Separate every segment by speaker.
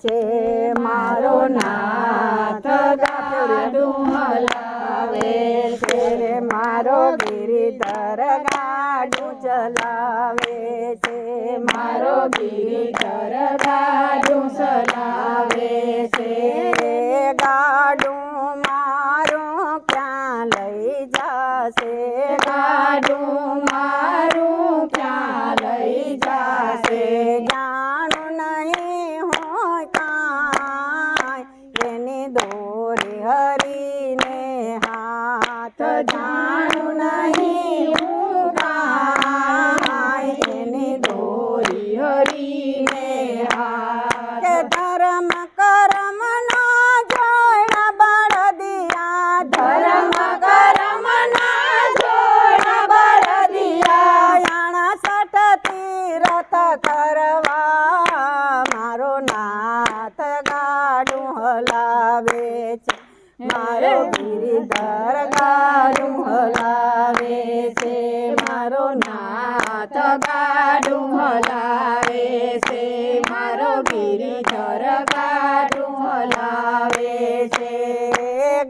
Speaker 1: છે મારો નાથ ગાડું હલાવે છે મારો ગિરિધર ગાડું ચલાવે છે મારો ગિરિધર ગાડું ચલાવે છે ગાડું મારું ક્યાં લઈ જશે ગાડું મારું ક્યાં લઈ જશે જાણું નહીં હોય કાંઈ એની દોરે હરીને હાથ જાણું નહીં હું કાંઈ એની દોરી હરીને હાથ કે ધર્મ કરમ ના જોડા બળદિયા ધર્મ કરમ ના જોડા બળદિયા 68 તીરથ કરવા મારો નાથ ગાડું હલાવે છે મારો ગિરિધર ગાડું હલાવે છે મારો નાથ ગાડું હલાવે છે મારો ગિરિધર ગાડું હલાવે છે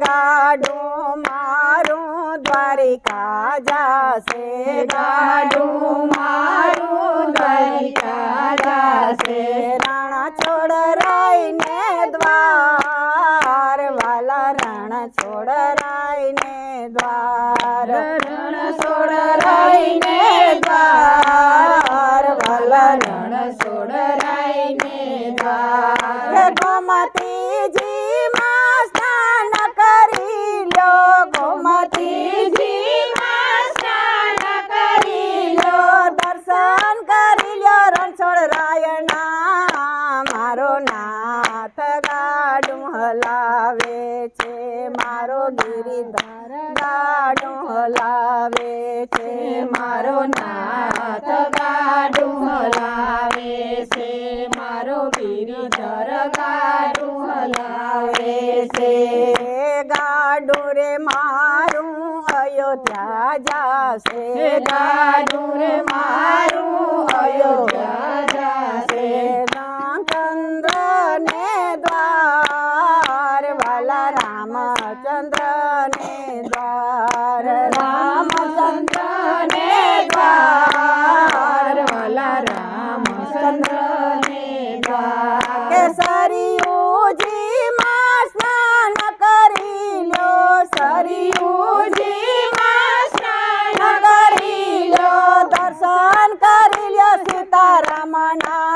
Speaker 1: ગાડું મારું દ્વારિકા જાશે ગાડું મારું દ્વારિકા જાશે રાણા છોડ રાઈને દ્વાર વાલા રણ છોડ રાઈને દ્વાર રણ છોડ રાઈને દ્વાર વાલા રણ છોડ રાઈને દ્વાર ગોમતીજી માં સ્નાન કરી લો ગોમતીજી માં સ્નાન કરી લો દર્શન કરી લો રણછોડ રાયના મારો નાથ ગાડું હલાવે છે મારો ગિરિધર ગાડું હલાવે છે મારો નાથ ગાડું હલાવે છે મારો ગિરિધર ગાડું હલાવે છે ગાડું રે મારું અયોધ્યા જાશે ગાડું રે મારું અયોધ્યા જાશે રામચંદ્ર ને દ્વાર વાલા રામચંદ્ર ને દ્વાર રામચંદ્ર ને દ્વાર વાલા રામચંદ્ર ને દ્વાર કેસરીઓજી માં સ્નાન કરી લો સરિયુજી માં સ્નાન કરી લો દર્શન કરી લો સીતારામના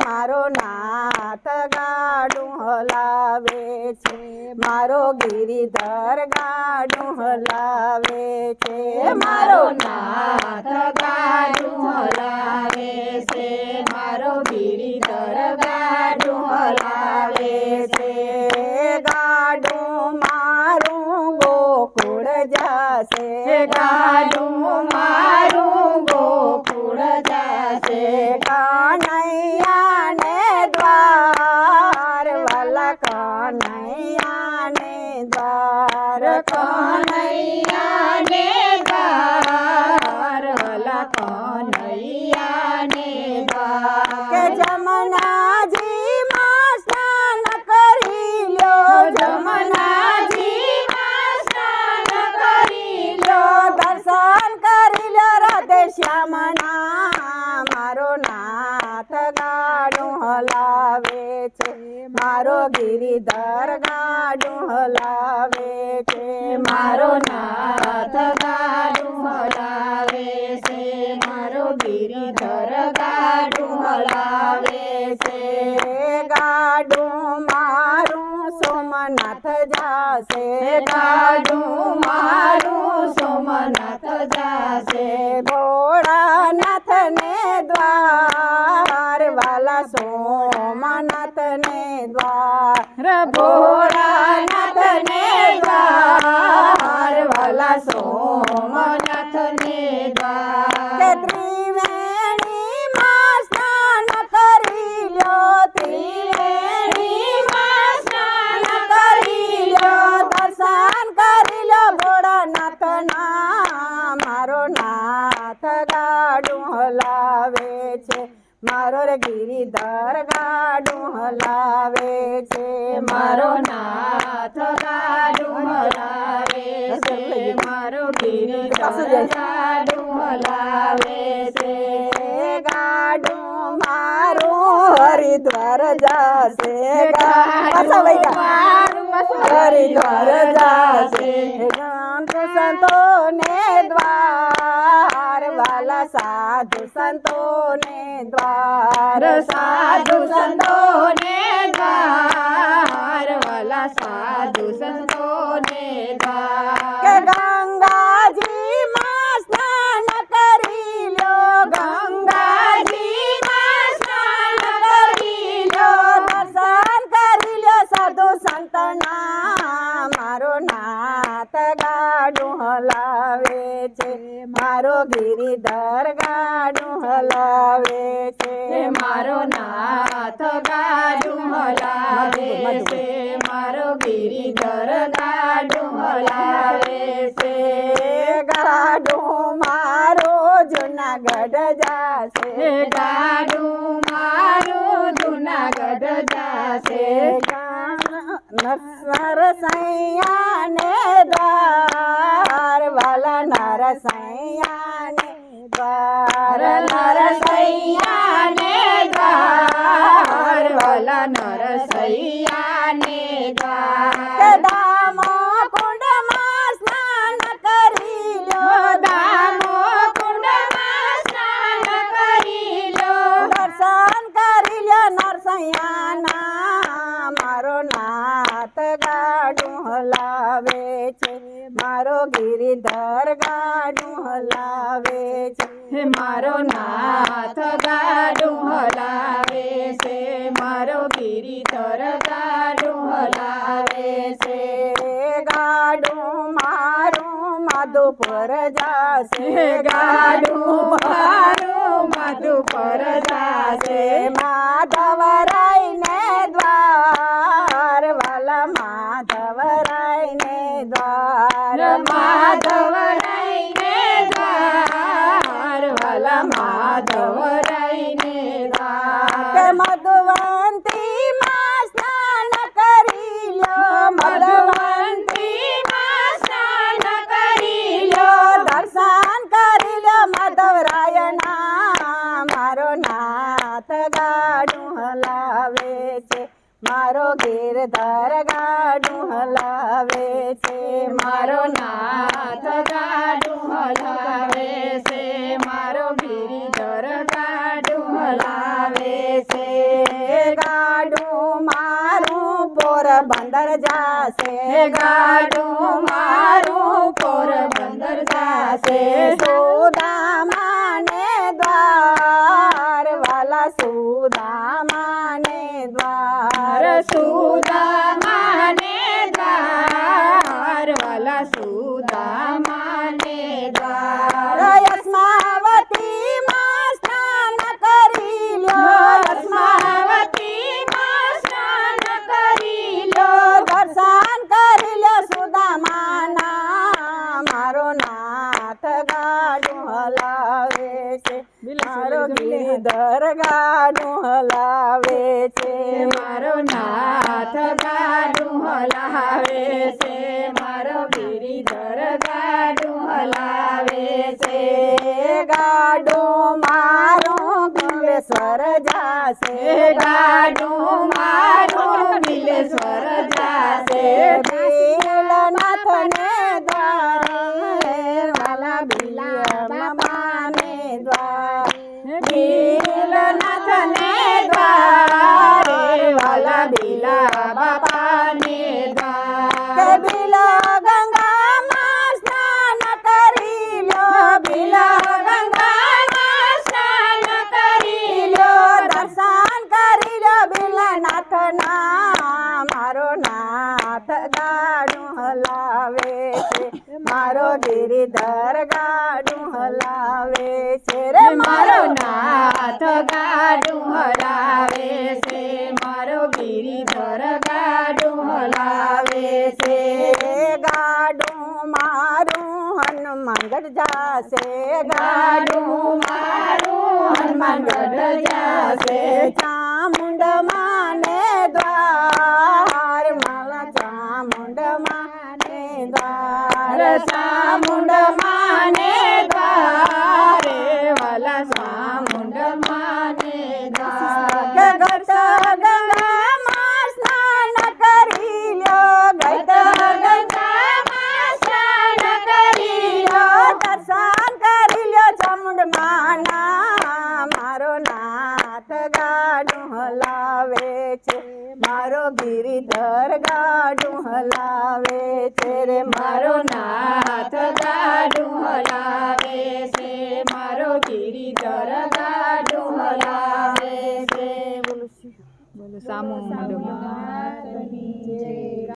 Speaker 1: મારો નાથ ગાડું હલાવે છે મારો ગિરિધર ગાડું હલાવે છે મારો નાથ ગાડું હલાવે છે મારો ગિરિધર ગાડું હલાવે છે ગાડું મારું ગોકુળ જાશે ગાડું મારું ગોકુળ જાશે કનૈયા ને દ્વાર વાલા કનૈયા ને દ્વાર કનૈયા ને દ્વાર વાલા કનૈયા ને દ્વાર કે જમનાજી માં સ્નાન કરી લો જમનાજી માં સ્નાન કરી લો દર્શન કરી લો રાધે શ્યામના મારો નાથ ગાડું હલાવે છે મારો ગિરિધર ગાડું હલાવે છે મારો નાથ ગાડું હલાવે છે મારો ગિરિધર ગાડું હલાવે છે ગાડું મારું સોમનાથ જાશે ગાડું મારું સોમનાથ જાશે ભોળાનાથ ને દ્વાર વાલા સોમનાથ ને દ્વાર ભોળાનાથ ને દ્વાર વાલા સોમનાથ ને દ્વાર ત્રિવેણી માં સ્નાન કરી લો ત્રિવેણી માં સ્નાન કરી લો દર્શન કરી લો ભોળાનાથ ના મારો નાથ ગાડું હલાવે છે મારો રે ગિરિધર ગાડું હલાવે છે
Speaker 2: મારો નાથ ગાડું હલાવે છે મારો ગિરિધર ગાડું હલાવે છે
Speaker 1: ગાડું મારું હરિદ્વાર જાશે હરિદ્વાર જાશે સંતો ને દ્વાર વાલા સાધુ સંતો ને દ્વાર
Speaker 2: સાધુ સંતો ને દ્વાર વાલા સાધુ સંતો ને
Speaker 1: કે
Speaker 2: દ્વાર
Speaker 1: ગંગાજી માં સ્નાન કરી લો
Speaker 2: ગંગાજી માં સ્નાન કરી લો
Speaker 1: દર્શન કરી લો સાધુ સંતના મારો નાથ ગાડું હલાવે છે મારો ગિરિધર ગાડું હલાવે છે
Speaker 2: મારો નાથ ગાડું હલાવે છે મારો ગિરિધર ગાડું હલાવે છે
Speaker 1: ગાડું મારો જુનાગઢ જાશે
Speaker 2: ગાડું મારું જુનાગઢ જાશે
Speaker 1: નરસૈયા ને દ્વાર વાલા નરસૈયા ને દ્વાર
Speaker 2: નરસૈયા ને દ્વાર વાલા નરસૈયા ને દ્વાર
Speaker 1: દામો કુંડમાં સ્નાન કરી લો
Speaker 2: દામો કુંડમાં સ્નાન કરી લો
Speaker 1: દર્શન કરી લો નરસૈયાના મારો નાથ ગાડું હલાવે છે મારો ગિરિધર ગાડું હલાવે છે
Speaker 2: મારો નાથ ગાડું હલાવે છે મારો ગિરિધર ગાડું હલાવે છે
Speaker 1: ગાડું મારું માધુપુર જાશે
Speaker 2: ગાડું મારું મધુપર જાશે
Speaker 1: માધવરાય ને દ્વાર વાલા માધવરાય ને દ્વાર
Speaker 2: માધવરાય ને દ્વાર વાલા માધવરાય ને
Speaker 1: કે
Speaker 2: દ્વાર
Speaker 1: મધુવંતી માં સ્નાન કરી લો
Speaker 2: મધુવંતી માં સ્નાન કરી લો
Speaker 1: દર્શન કરી લો માધવરાયના મારો નાથ ગાડું હલાવે છે મારો ગિરધર ગાડું હલાવે છે
Speaker 2: મારો નાથ ગાડું હલાવે છે મારો ગિરિધર ગાડું હલાવે છે
Speaker 1: ગાડું મારું પોરબંદર જાશે
Speaker 2: ગાડું મારું પોરબંદર જાશે
Speaker 1: સુદામા ને દ્વાર વાલા સુદામા ને દ્વાર
Speaker 2: સુદામા ને દ્વાર વાલા સુદામા ને દ્વાર
Speaker 1: યસ્માવતી માં સ્નાન કરી લો
Speaker 2: યસ્માવતી માં સ્નાન કરી લો
Speaker 1: દર્શન કરી લો સુદામાના મારો નાથ ગાડું હલાવે છે મારો ગિરિધર ગાડું હલાવે છે
Speaker 2: મારો નાથ ગાડું હલાવે છે મારો ગિરિધર ગાડું હલાવે છે
Speaker 1: ગાડું મારું બિલેશ્વર જાશે
Speaker 2: ગાડું મારું બિલેશ્વર જાશે
Speaker 1: બિલનાથ ને દ્વારે વાલા બિલા ને દ્વાર
Speaker 2: બિલનાથ ને દ્વારે વાલા બિલા બાપા ને દ્વાર
Speaker 1: કે બિલા ગંગામાં સ્નાન કરી લો
Speaker 2: બિલા ગંગામાં સ્નાન કરી લો
Speaker 1: દર્શન કરી લો બિલનાથના મારો નાથ ગાડું હલાવે છે મારો ગિરિધર ગાડું હલાવે છે રે
Speaker 2: મારો નાથ ગાડું હલાવે છે મારો ગિરિધર ગાડું હલાવે છે
Speaker 1: ગાડું મારું હનુમાનગઢ જાશે
Speaker 2: ગાડું મારું હનુમાનગઢ જાશે
Speaker 1: ચામુંડમાં ને છે મારો ગિરિધર ગાડું હલાવે છે રે મારો
Speaker 2: મારો